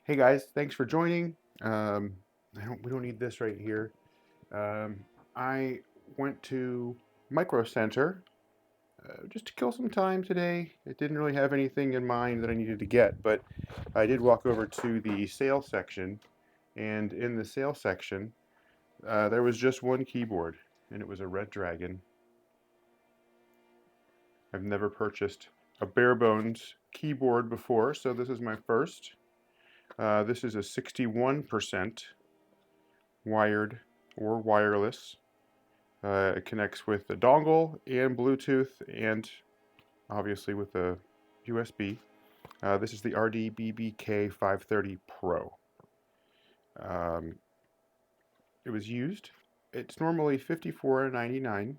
Hey guys, thanks for joining. We don't need this right here. I went to Micro Center just to kill some time today. I didn't really have anything in mind that I needed to get, but I did walk over to the sale section, and in the sale section, there was just one keyboard, and it was a Red Dragon. I've never purchased a bare bones keyboard before, so this is my first. This is a 61% wired or wireless. It connects with the dongle and Bluetooth and obviously with the USB. This is the RDBBK 530 Pro. Um, it was used. It's normally $54.99,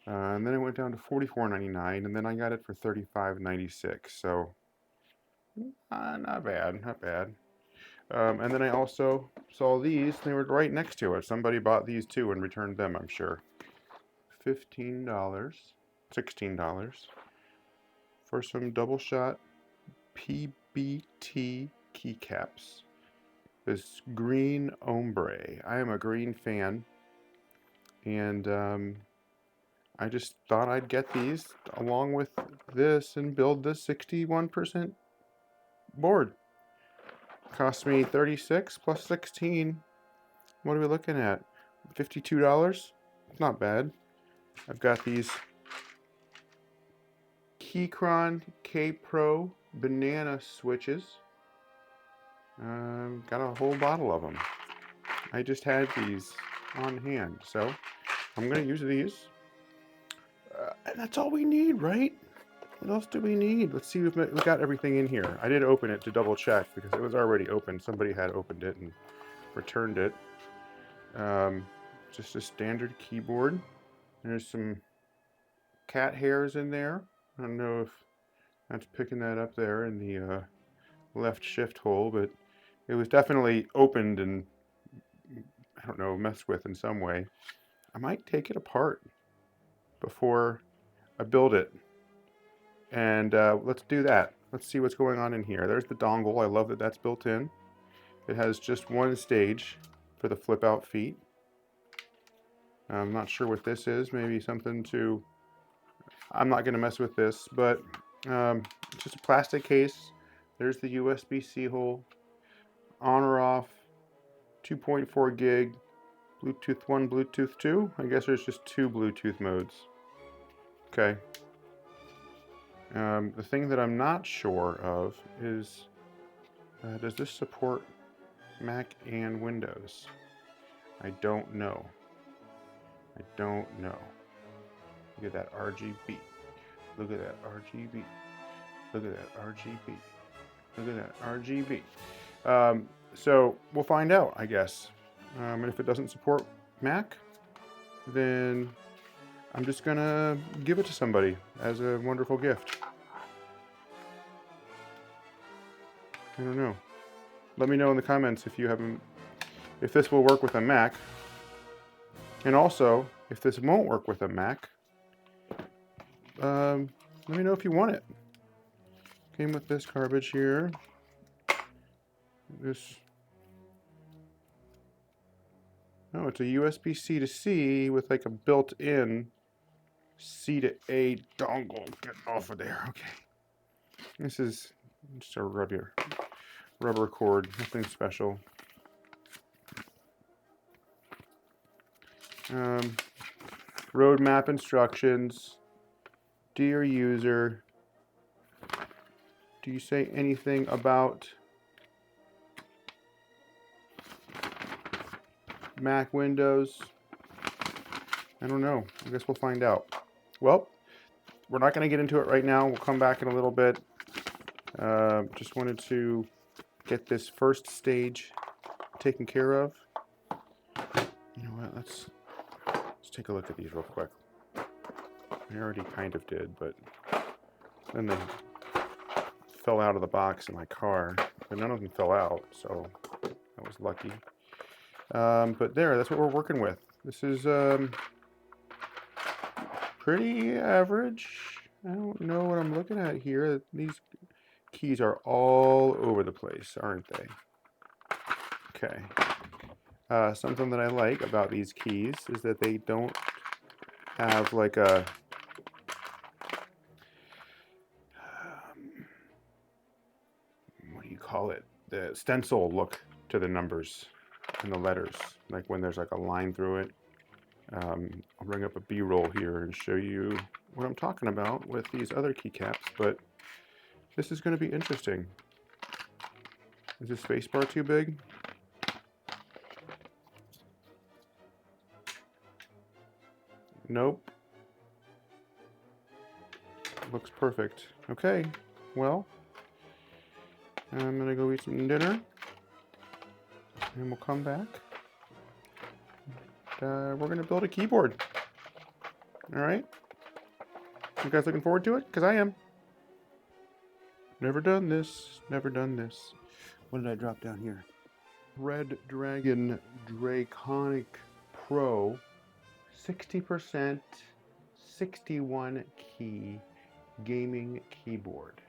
and then it went down to $44.99, and then I got it for $35.96. So not bad, not bad. And then I also saw these. They were right next to it. Somebody bought these too and returned them, I'm sure. $15, $16 for some double shot PBT keycaps. This green ombre. I am a green fan, and I just thought I'd get these along with this and build this 61% board. Cost me 36 plus 16. What are we looking at? $52? Not bad. I've got these Keychron K Pro banana switches. Got a whole bottle of them. I just had these on hand, so I'm gonna use these. And that's all we need, right? What else do we need? Let's see if we got everything in here. I did open it to double check because it was already open. Somebody had opened it and returned it. Just a standard keyboard. There's some cat hairs in there. I don't know if that's picking that up there in the left shift hole, but it was definitely opened and, I don't know, messed with in some way. I might take it apart before I build it. And let's do that. Let's see what's going on in here. There's the dongle. I love that that's built in. It has just one stage for the flip out feet. I'm not sure what this is. Maybe something to... I'm not going to mess with this, but it's just a plastic case. There's the USB-C hole. On or off. 2.4 gig. Bluetooth 1, Bluetooth 2. I guess there's just two Bluetooth modes. Okay. The thing that I'm not sure of is, does this support Mac and Windows? I don't know. I don't know. Look at that RGB. Look at that RGB. Look at that RGB. Look at that RGB. So we'll find out, I guess. And if it doesn't support Mac, then I'm just gonna give it to somebody as a wonderful gift. I don't know. Let me know in the comments if this will work with a Mac. And also, if this won't work with a Mac, let me know if you want it. Came with this garbage here. Oh, it's a USB-C to C with like a built-in C to A dongle. Get off of there. Okay. This is just a rubber cord. Nothing special. Roadmap instructions. Dear user, do you say anything about Mac Windows? I don't know. I guess we'll find out. Well, we're not going to get into it right now. We'll come back in a little bit. Just wanted to get this first stage taken care of. You know what? Let's take a look at these real quick. I already kind of did, but then they fell out of the box in my car. But none of them fell out, so that was lucky. But that's what we're working with. This is pretty average. I don't know what I'm looking at here. These keys are all over the place, aren't they? Okay. Something that I like about these keys is that they don't have like a what do you call it? The stencil look to the numbers and the letters, like when there's like a line through it. I'll bring up a B-roll here and show you what I'm talking about with these other keycaps, but this is going to be interesting. Is this spacebar too big? Nope. Looks perfect. Okay, well, I'm gonna go eat some dinner, and we'll come back. We're gonna build a keyboard. All right? You guys looking forward to it? Because I am. Never done this. Never done this. What did I drop down here? Red Dragon Draconic Pro, 60%, 61 key gaming keyboard.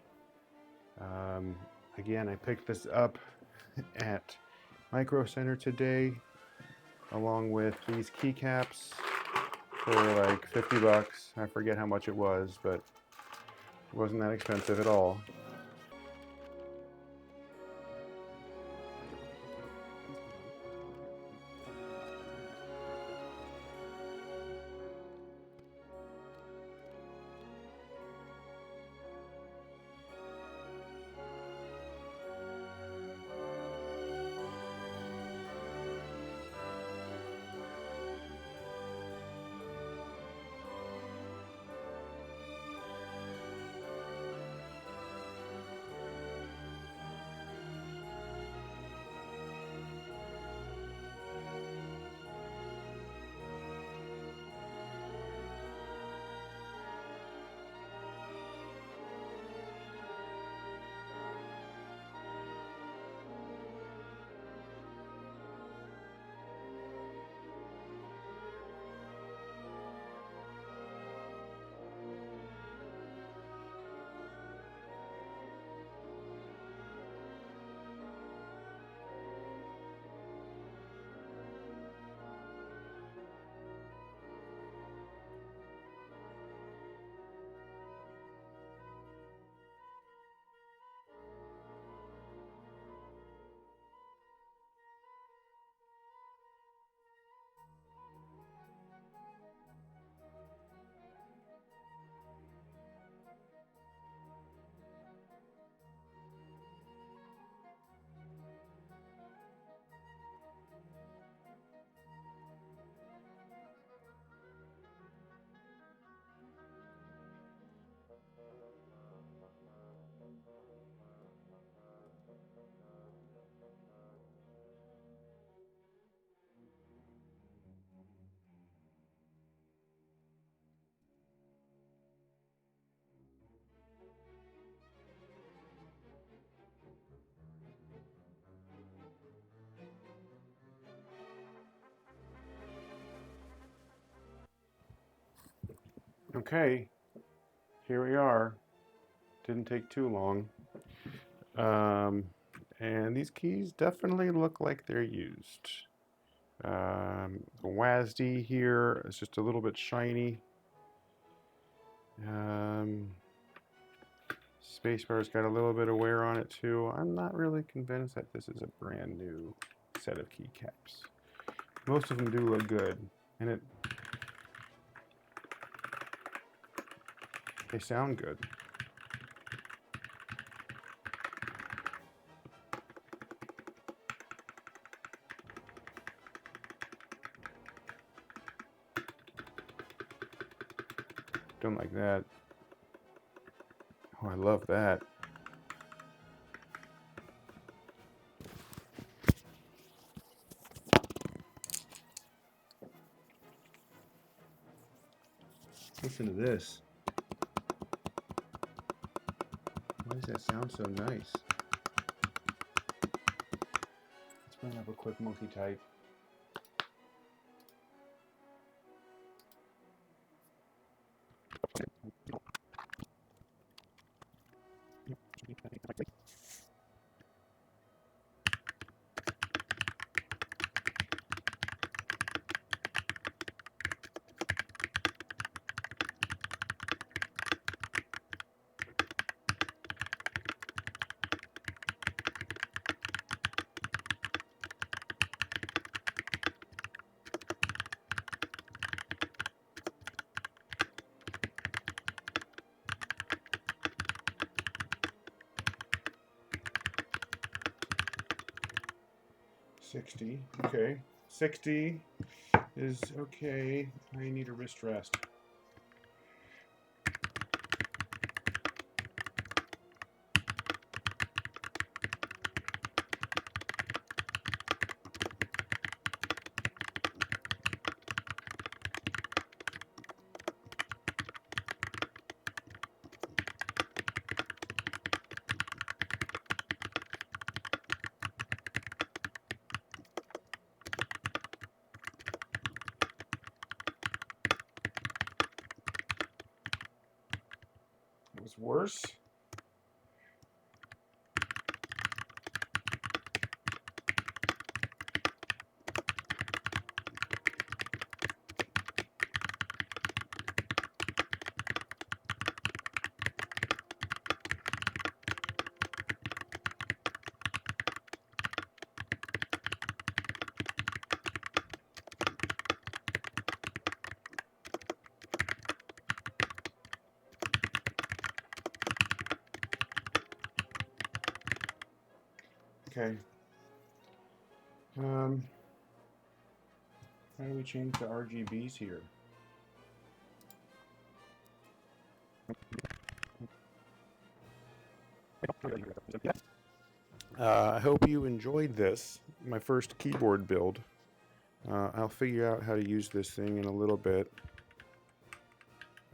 Again, I picked this up at Micro Center today, along with these keycaps for like 50 bucks. I forget how much it was, but it wasn't that expensive at all. Okay, here we are. Didn't take too long. And these keys definitely look like they're used. The WASD here is just a little bit shiny. Spacebar's got a little bit of wear on it too. I'm not really convinced that this is a brand new set of keycaps. Most of them do look good, and they sound good. Don't like that. Oh, I love that. Listen to this. Why does that sound so nice? Let's bring up a quick monkey type. 60. Okay. 60 is okay. I need a wrist rest. It was worse. Okay. How do we change the RGBs here? I hope you enjoyed this, my first keyboard build. I'll figure out how to use this thing in a little bit.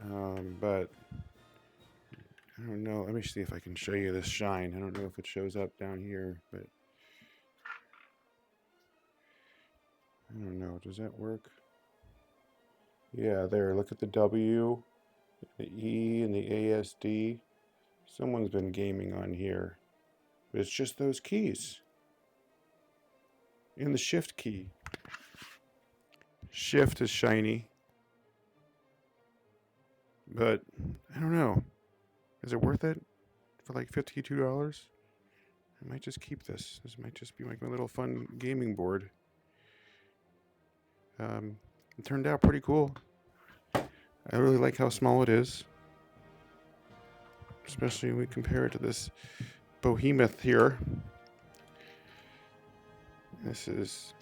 But I don't know. Let me see if I can show you this shine. I don't know if it shows up down here, but I don't know. Does that work? Yeah, there. Look at the W, the E, and the ASD. Someone's been gaming on here. But it's just those keys. And the Shift key. Shift is shiny. But I don't know. Is it worth it for like $52? I might just keep this. This might just be like my little fun gaming board. It turned out pretty cool. I really like how small it is. Especially when we compare it to this behemoth here. This is...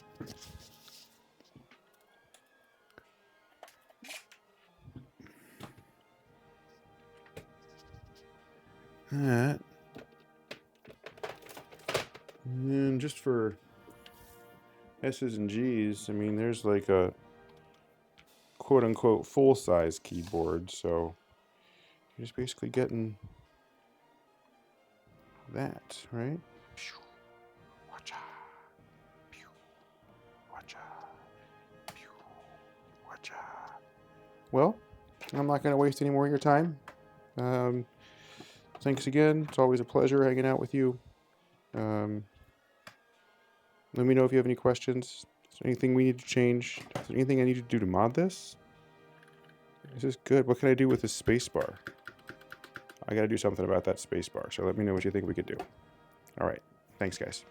that. And just for S's and G's, I mean, there's like a quote-unquote full-size keyboard, so you're just basically getting that, right? Well, I'm not going to waste any more of your time. Thanks again. It's always a pleasure hanging out with you. Let me know if you have any questions. Is there anything we need to change? Is there anything I need to do to mod this? Is this good? What can I do with this spacebar? I got to do something about that spacebar, so let me know what you think we could do. All right. Thanks, guys.